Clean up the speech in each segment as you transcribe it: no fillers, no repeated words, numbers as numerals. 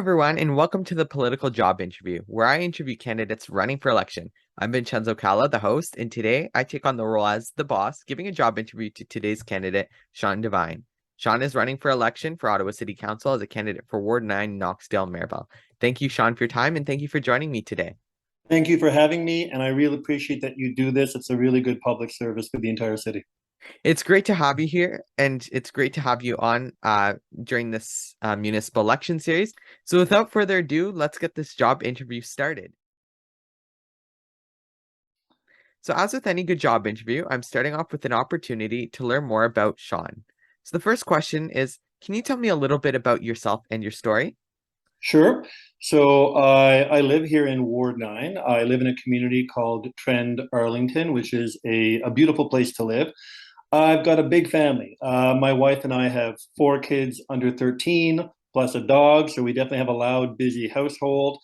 everyone, and welcome to the Political Job Interview, where I interview candidates running for election. I'm Vincenzo Calla, the host, and today I take on the role as the boss, giving a job interview to today's candidate, Sean Devine. Sean is running for election for Ottawa City Council as a candidate for Ward 9, Knoxdale-Merivale. Thank you, Sean, for your time, and thank you for joining me today. Thank you for having me, and I really appreciate that you do this. It's a really good public service for the entire city. It's great to have you here, and it's great to have you on during this municipal election series. So without further ado, let's get this job interview started. So as with any good job interview, I'm starting off with an opportunity to learn more about Sean. So the first question is, can you tell me a little bit about yourself and your story? Sure. So I live here in Ward 9. I live in a community called Trend Arlington, which is a beautiful place to live. I've got a big family. My wife and I have 4 kids under 13, plus a dog, so we definitely have a loud, busy household.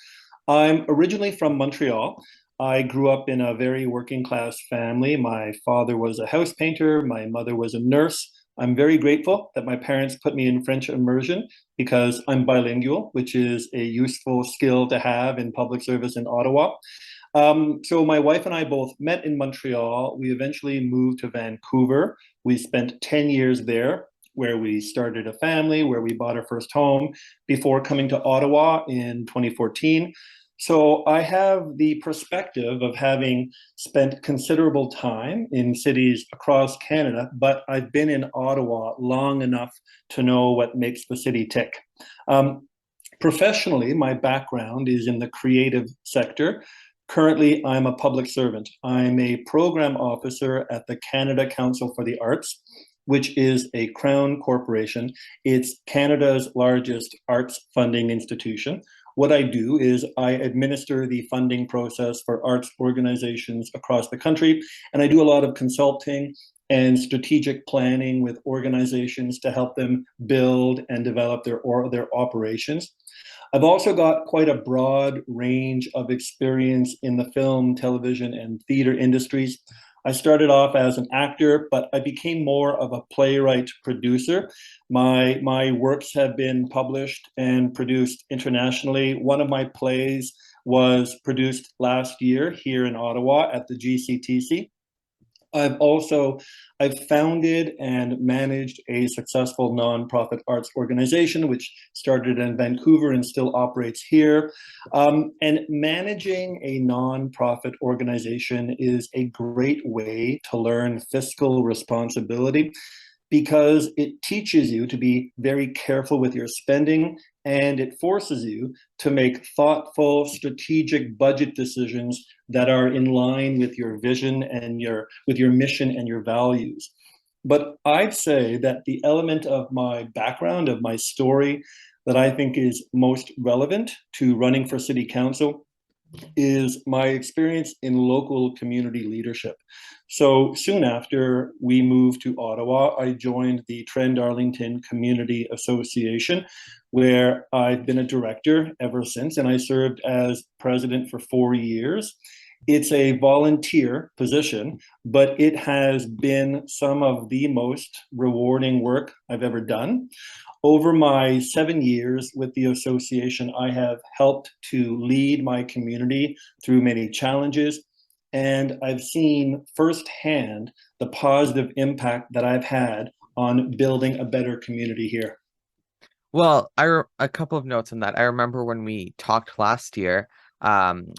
I'm originally from Montreal. I grew up in a very working class family. My father was a house painter, my mother was a nurse. I'm very grateful that my parents put me in French immersion because I'm bilingual, which is a useful skill to have in public service in Ottawa. So my wife and I both met in Montreal. We eventually moved to Vancouver. We spent 10 years there, where we started a family, where we bought our first home before coming to Ottawa in 2014. So I have the perspective of having spent considerable time in cities across Canada, but I've been in Ottawa long enough to know what makes the city tick. Professionally, my background is in the creative sector. Currently, I'm a public servant. I'm a program officer at the Canada Council for the Arts, which is a Crown corporation. It's Canada's largest arts funding institution. What I do is I administer the funding process for arts organizations across the country, and I do a lot of consulting and strategic planning with organizations to help them build and develop their operations. I've also got quite a broad range of experience in the film, television, and theater industries. I started off as an actor, but I became more of a playwright producer. My works have been published and produced internationally. One of my plays was produced last year here in Ottawa at the GCTC. I've founded and managed a successful nonprofit arts organization, which started in Vancouver and still operates here. And managing a nonprofit organization is a great way to learn fiscal responsibility because it teaches you to be very careful with your spending, and it forces you to make thoughtful, strategic budget decisions that are in line with your vision and with your mission and your values. But I'd say that the element of my background, of my story, that I think is most relevant to running for city council is my experience in local community leadership. So soon after we moved to Ottawa, I joined the Trend Arlington Community Association, where I've been a director ever since, and I served as president for 4 years. It's a volunteer position, but it has been some of the most rewarding work I've ever done. Over my 7 years with the association, I have helped to lead my community through many challenges, and I've seen firsthand the positive impact that I've had on building a better community here. Well, a couple of notes on that. I remember when we talked last year,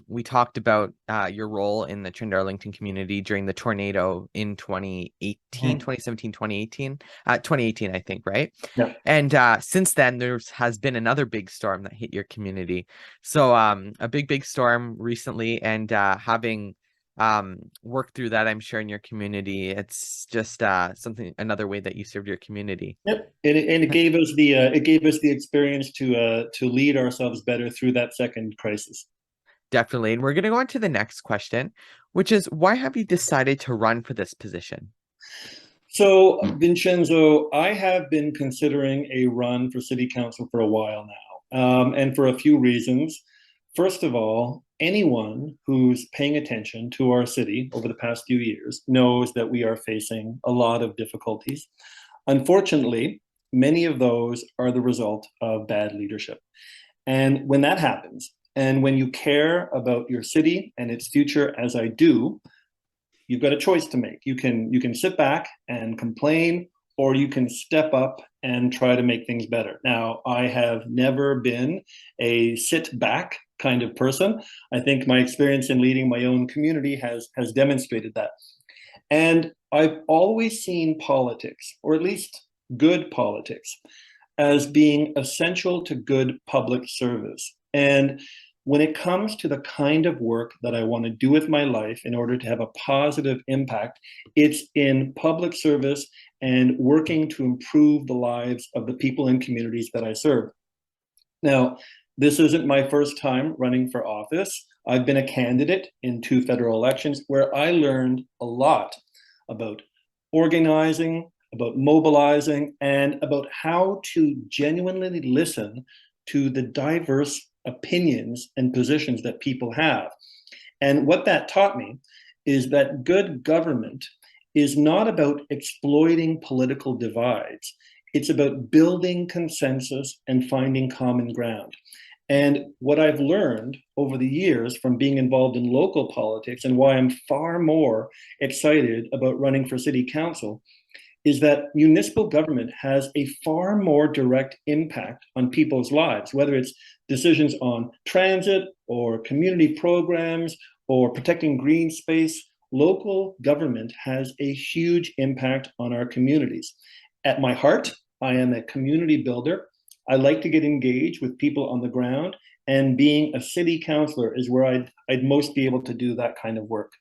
we talked about your role in the Trend Arlington community during the tornado in 2018, 2017, 2018, 2018, I think, right? Yeah. And since then, there has been another big storm that hit your community. So a big storm recently, and having worked through that, I'm sure in your community, it's just another way that you served your community. Yep, and it gave us the experience to lead ourselves better through that second crisis. Definitely. And we're going to go on to the next question, which is, why have you decided to run for this position? So, Vincenzo, I have been considering a run for city council for a while now, and for a few reasons. First of all, anyone who's paying attention to our city over the past few years knows that we are facing a lot of difficulties. Unfortunately, many of those are the result of bad leadership. And when that happens, and when you care about your city and its future as I do, you've got a choice to make. You can sit back and complain, or you can step up and try to make things better. Now, I have never been a sit back kind of person. I think my experience in leading my own community has demonstrated that. And I've always seen politics, or at least good politics, as being essential to good public service. And when it comes to the kind of work that I want to do with my life in order to have a positive impact, it's in public service and working to improve the lives of the people and communities that I serve. Now, this isn't my first time running for office. I've been a candidate in 2 federal elections where I learned a lot about organizing, about mobilizing, and about how to genuinely listen to the diverse opinions and positions that people have. And what that taught me is that good government is not about exploiting political divides. It's about building consensus and finding common ground. And what I've learned over the years from being involved in local politics, and why I'm far more excited about running for city council, is that municipal government has a far more direct impact on people's lives, whether it's decisions on transit or community programs or protecting green space. Local government has a huge impact on our communities. At my heart, I am a community builder. I like to get engaged with people on the ground, and being a city councillor is where I'd most be able to do that kind of work.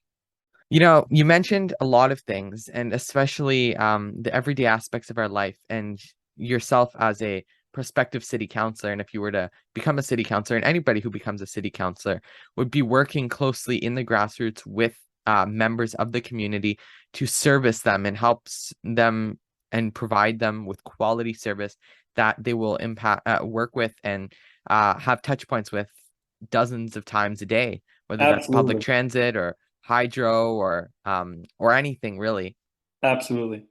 You know, you mentioned a lot of things, and especially the everyday aspects of our life, and yourself as a prospective city councilor. And if you were to become a city councilor, and anybody who becomes a city councilor would be working closely in the grassroots with members of the community to service them and helps them and provide them with quality service that they will impact, work with, and have touch points with dozens of times a day, whether that's public Absolutely. transit or hydro or anything really. Absolutely.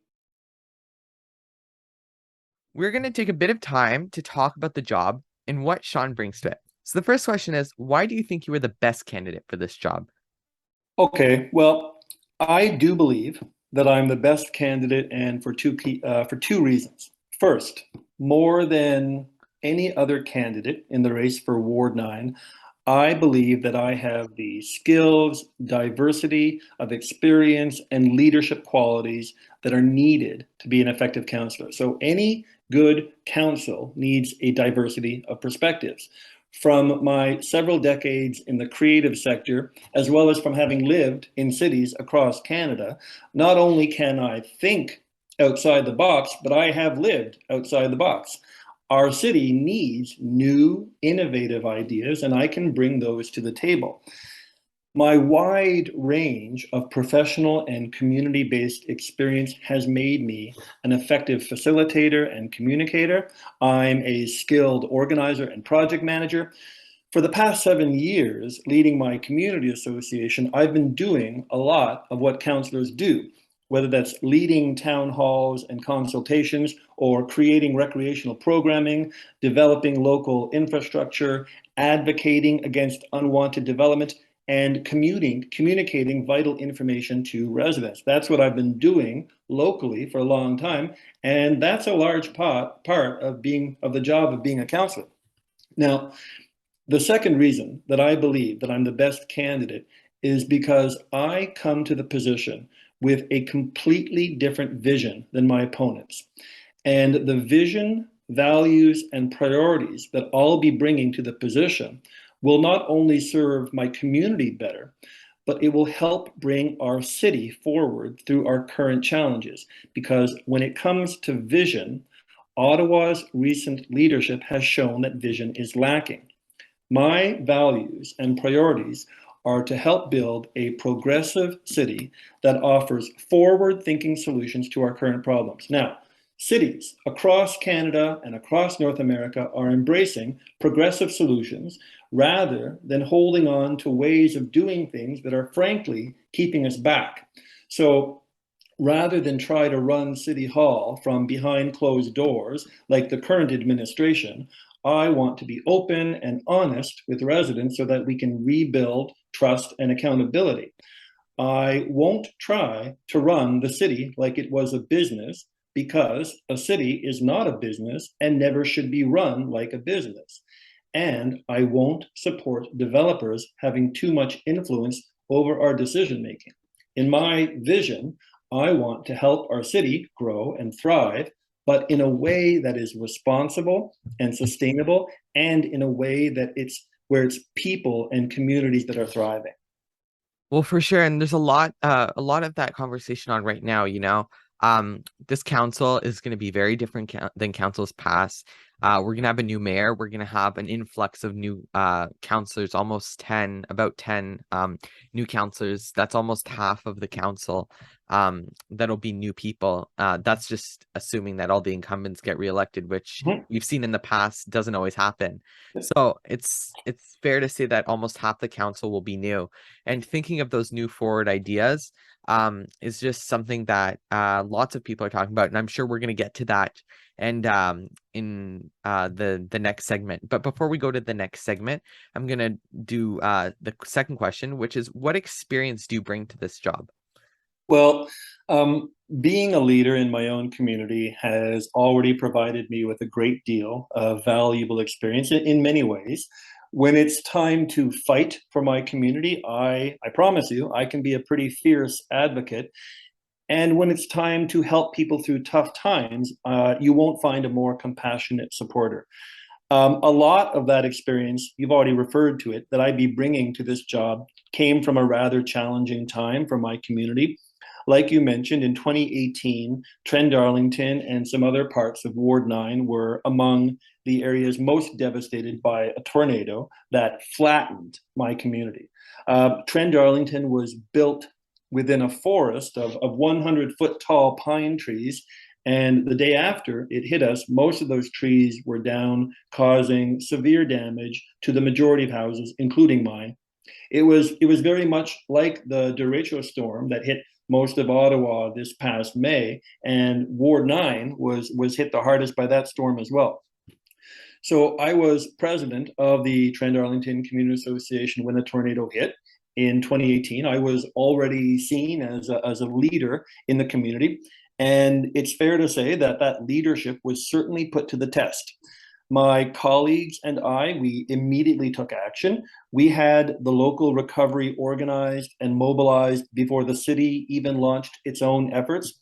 We're going to take a bit of time to talk about the job and what Sean brings to it. So the first question is, why do you think you were the best candidate for this job? Okay, well, I do believe that I'm the best candidate, and for two reasons. First, more than any other candidate in the race for Ward 9, I believe that I have the skills, diversity of experience, and leadership qualities that are needed to be an effective counselor. So any good council needs a diversity of perspectives. From my several decades in the creative sector, as well as from having lived in cities across Canada, not only can I think outside the box, but I have lived outside the box. Our city needs new, innovative ideas, and I can bring those to the table. My wide range of professional and community-based experience has made me an effective facilitator and communicator. I'm a skilled organizer and project manager. For the past 7 years, leading my community association, I've been doing a lot of what councillors do, whether that's leading town halls and consultations, or creating recreational programming, developing local infrastructure, advocating against unwanted development, and communicating vital information to residents. That's what I've been doing locally for a long time, and that's a large part of the job of being a councillor. Now, the second reason that I believe that I'm the best candidate is because I come to the position with a completely different vision than my opponents. And the vision, values, and priorities that I'll be bringing to the position will not only serve my community better, but it will help bring our city forward through our current challenges. Because when it comes to vision, Ottawa's recent leadership has shown that vision is lacking. My values and priorities are to help build a progressive city that offers forward-thinking solutions to our current problems. Now, cities across Canada and across North America are embracing progressive solutions rather than holding on to ways of doing things that are frankly keeping us back. So rather than try to run City Hall from behind closed doors like the current administration, I want to be open and honest with residents so that we can rebuild trust and accountability. I won't try to run the city like it was a business, because a city is not a business and never should be run like a business. And I won't support developers having too much influence over our decision making. In my vision, I want to help our city grow and thrive, but in a way that is responsible and sustainable, and in a way that it's where it's people and communities that are thriving. Well, for sure, and there's a lot of that conversation on right now. This council is going to be very different than councils past. We're gonna have a new mayor. We're gonna have an influx of new councilors, almost 10, about 10 new councilors. That's almost half of the council. That'll be new people. That's just assuming that all the incumbents get reelected, which we've seen in the past doesn't always happen. So it's fair to say that almost half the council will be new. And thinking of those new forward ideas is just something that lots of people are talking about, and I'm sure we're going to get to that and in the next segment. But before we go to the next segment, I'm going to do the second question, which is, what experience do you bring to this job? Well, being a leader in my own community has already provided me with a great deal of valuable experience in many ways. When it's time to fight for my community, I promise you, I can be a pretty fierce advocate. And when it's time to help people through tough times, you won't find a more compassionate supporter. A lot of that experience, you've already referred to it, that I'd be bringing to this job came from a rather challenging time for my community. Like you mentioned, in 2018, Darlington and some other parts of Ward 9 were among the areas most devastated by a tornado that flattened my community. Darlington was built within a forest of 100-foot tall pine trees. And the day after it hit us, most of those trees were down, causing severe damage to the majority of houses, including mine. It was very much like the derecho storm that hit most of Ottawa this past May, and Ward 9 was hit the hardest by that storm as well. So I was president of the Darlington Community Association when the tornado hit in 2018. I was already seen as a leader in the community, and it's fair to say that that leadership was certainly put to the test. My colleagues and I, we immediately took action. We had the local recovery organized and mobilized before the city even launched its own efforts.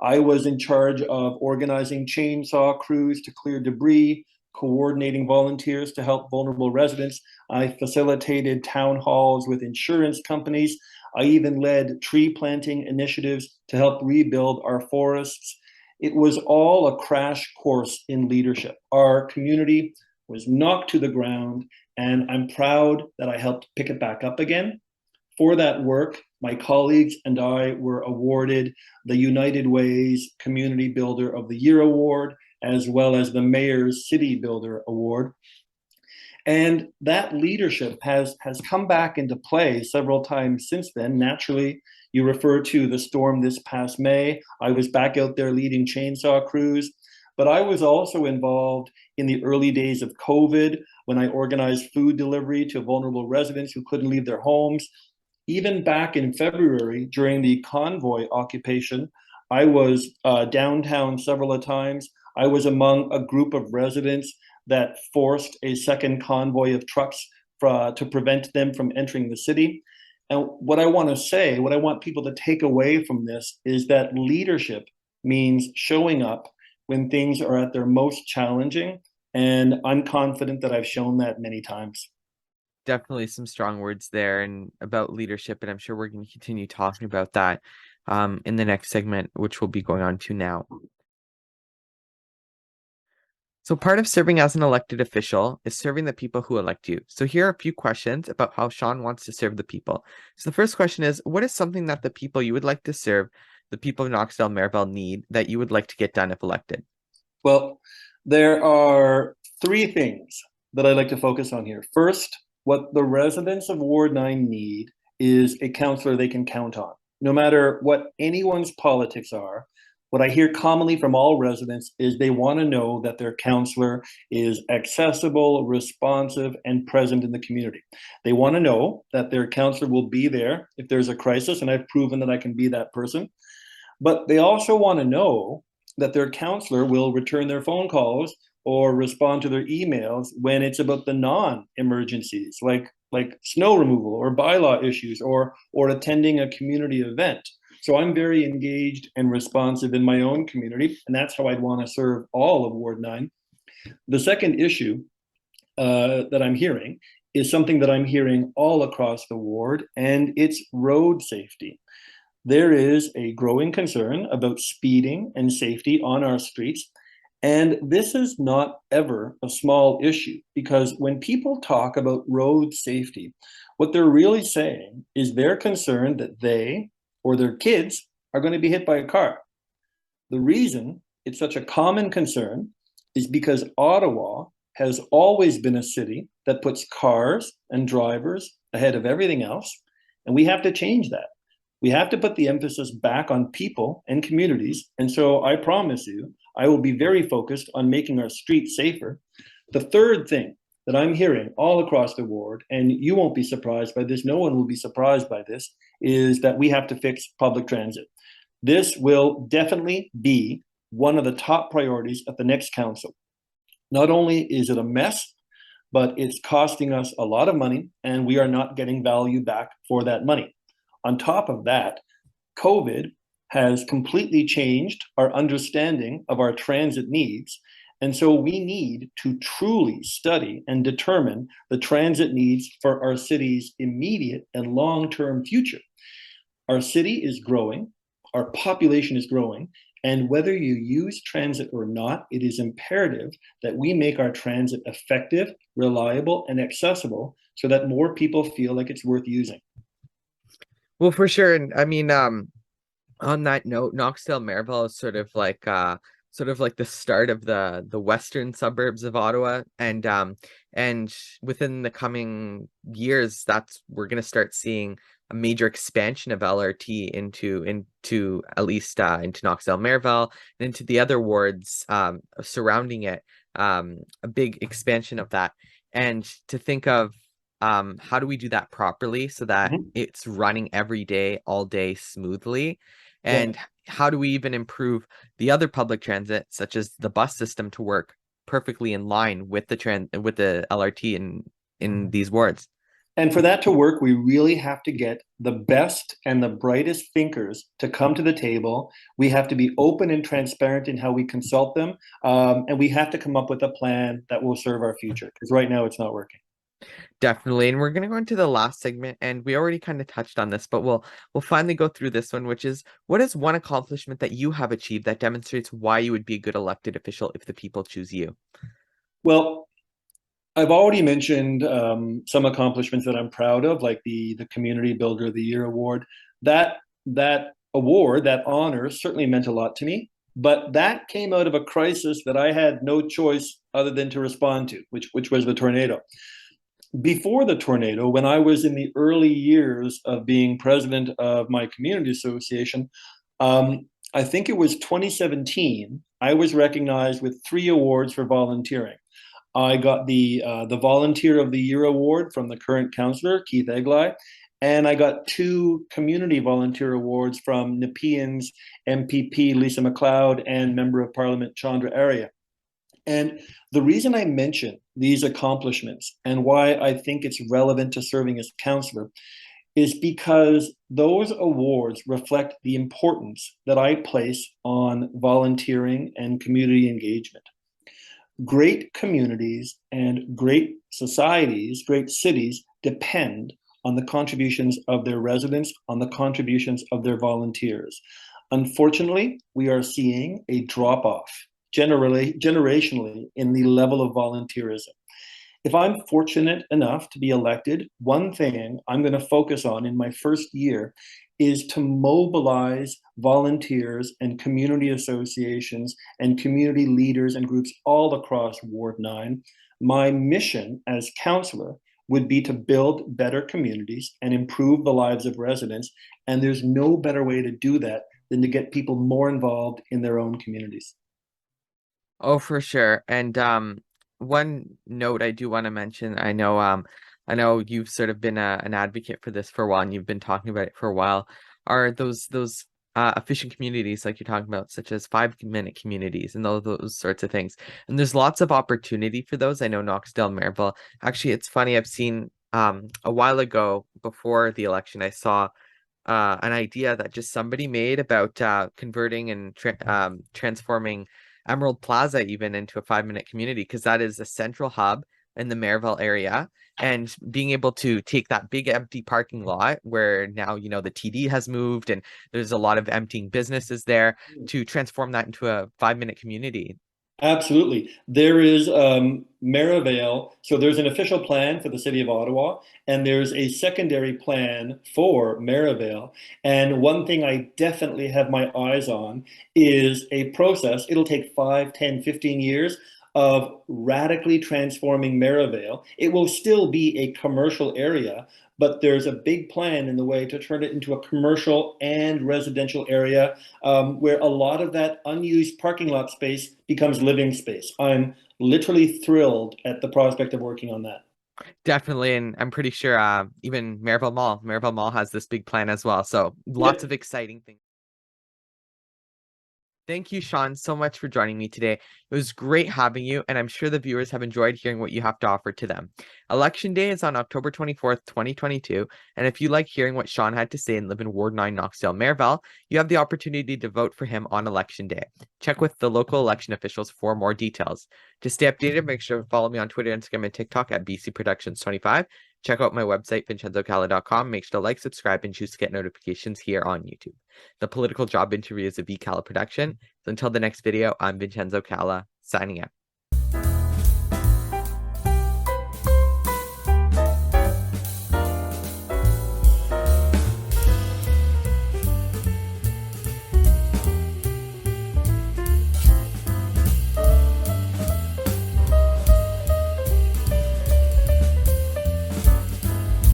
I was in charge of organizing chainsaw crews to clear debris, coordinating volunteers to help vulnerable residents. I facilitated town halls with insurance companies. I even led tree planting initiatives to help rebuild our forests. It was all a crash course in leadership. Our community was knocked to the ground, and I'm proud that I helped pick it back up again. For that work, my colleagues and I were awarded the United Way's Community Builder of the Year Award, as well as the Mayor's City Builder Award. And that leadership has come back into play several times since then. Naturally, you refer to the storm this past May. I was back out there leading chainsaw crews, but I was also involved in the early days of COVID when I organized food delivery to vulnerable residents who couldn't leave their homes. Even back in February during the convoy occupation, I was downtown several times. I was among a group of residents that forced a second convoy of trucks to prevent them from entering the city. And what I want to say, what I want people to take away from this is that leadership means showing up when things are at their most challenging. And I'm confident that I've shown that many times. Definitely some strong words there and about leadership, and I'm sure we're going to continue talking about that in the next segment, which we'll be going on to now. So part of serving as an elected official is serving the people who elect you. So here are a few questions about how Sean wants to serve the people. So the first question is, what is something that the people you would like to serve, the people of Knoxdale-Merivale need, that you would like to get done if elected? Well, there are three things that I'd like to focus on here. First, what the residents of Ward 9 need is a councillor they can count on. No matter what anyone's politics are, What I hear commonly from all residents is they want to know that their counselor is accessible, responsive, and present in the community. They want to know that their counselor will be there if there's a crisis, and I've proven that I can be that person. But they also want to know that their counselor will return their phone calls or respond to their emails when it's about the non-emergencies, like snow removal or bylaw issues or attending a community event. So I'm very engaged and responsive in my own community, and that's how I'd want to serve all of Ward 9. The second issue that I'm hearing is something that I'm hearing all across the ward, and it's road safety. There is a growing concern about speeding and safety on our streets. And this is not ever a small issue, because when people talk about road safety, what they're really saying is they're concerned that they or their kids are going to be hit by a car. The reason it's such a common concern is because Ottawa has always been a city that puts cars and drivers ahead of everything else, and we have to change that. We have to put the emphasis back on people and communities. And so I promise you, I will be very focused on making our streets safer. The third thing that I'm hearing all across the ward, and you won't be surprised by this, no one will be surprised by this, is that we have to fix public transit. This will definitely be one of the top priorities at the next council. Not only is it a mess, but it's costing us a lot of money, and we are not getting value back for that money. On top of that, COVID has completely changed our understanding of our transit needs. And so we need to truly study and determine the transit needs for our city's immediate and long-term future. Our city is growing, our population is growing, and whether you use transit or not, it is imperative that we make our transit effective, reliable, and accessible so that more people feel like it's worth using. Well, for sure. And I mean, on that note, Knoxdale-Merivale is sort of like the start of the western suburbs of Ottawa, and within the coming years, we're gonna start seeing a major expansion of LRT into at least into Knoxdale-Merivale and into the other wards surrounding it, a big expansion of that. And to think of how do we do that properly so that Mhm. it's running every day, all day smoothly? Yeah. And how do we even improve the other public transit, such as the bus system, to work perfectly in line with the LRT in these wards? And for that to work, we really have to get the best and the brightest thinkers to come to the table. We have to be open and transparent in how we consult them. And we have to come up with a plan that will serve our future, because right now it's not working. Definitely. And we're going to go into the last segment, and we already kind of touched on this, but we'll finally go through this one, which is, what is one accomplishment that you have achieved that demonstrates why you would be a good elected official if the people choose you? Well, I've already mentioned some accomplishments that I'm proud of, like the Community Builder of the Year award. That award, that honor, certainly meant a lot to me. But that came out of a crisis that I had no choice other than to respond to, which was the tornado. Before the tornado, when I was in the early years of being president of my community association, I think it was 2017, I was recognized with 3 awards for volunteering. I got the Volunteer of the Year award from the current councillor, Keith Eglai, and I got 2 community volunteer awards from Nepean's MPP, Lisa MacLeod, and Member of Parliament, Chandra Arya. And the reason I mention these accomplishments and why I think it's relevant to serving as councillor is because those awards reflect the importance that I place on volunteering and community engagement. Great communities and great societies, great cities depend on the contributions of their residents, on the contributions of their volunteers. Unfortunately, we are seeing a drop off generationally in the level of volunteerism. If I'm fortunate enough to be elected, one thing I'm going to focus on in my first year is to mobilize volunteers and community associations and community leaders and groups all across Ward 9. My mission as councillor would be to build better communities and improve the lives of residents. And there's no better way to do that than to get people more involved in their own communities. Oh, for sure. And one note I do want to mention, I know you've sort of been an advocate for this for a while, and you've been talking about it for a while, are those efficient communities like you're talking about, such as 5-minute communities and those sorts of things. And there's lots of opportunity for those. I know Knoxdale-Merivale. Actually, it's funny, I've seen a while ago before the election, I saw an idea that just somebody made about converting and transforming Emerald Plaza even into a 5-minute community, because that is a central hub in the Merivale area. And being able to take that big empty parking lot where now, the TD has moved and there's a lot of emptying businesses there, to transform that into a 5-minute community. Absolutely. There is Merivale. So there's an official plan for the city of Ottawa, and there's a secondary plan for Merivale. And one thing I definitely have my eyes on is a process. It'll take 5, 10, 15 years of radically transforming Merivale. It will still be a commercial area, but there's a big plan in the way to turn it into a commercial and residential area, where a lot of that unused parking lot space becomes living space. I'm literally thrilled at the prospect of working on that. Definitely, and I'm pretty sure even Merivale Mall has this big plan as well. So lots Yep. of exciting things. Thank you, Sean, so much for joining me today. It was great having you, and I'm sure the viewers have enjoyed hearing what you have to offer to them. Election Day is on October 24th, 2022, and if you like hearing what Sean had to say and live in Ward 9 Knoxdale-Merivale, you have the opportunity to vote for him on Election Day. Check with the local election officials for more details. To stay updated, make sure to follow me on Twitter, Instagram, and TikTok at BC Productions 25. Check out my website, VincenzoCalla.com. Make sure to like, subscribe, and choose to get notifications here on YouTube. The Political Job Interview is a VCalla production. So until the next video, I'm Vincenzo Calla, signing out.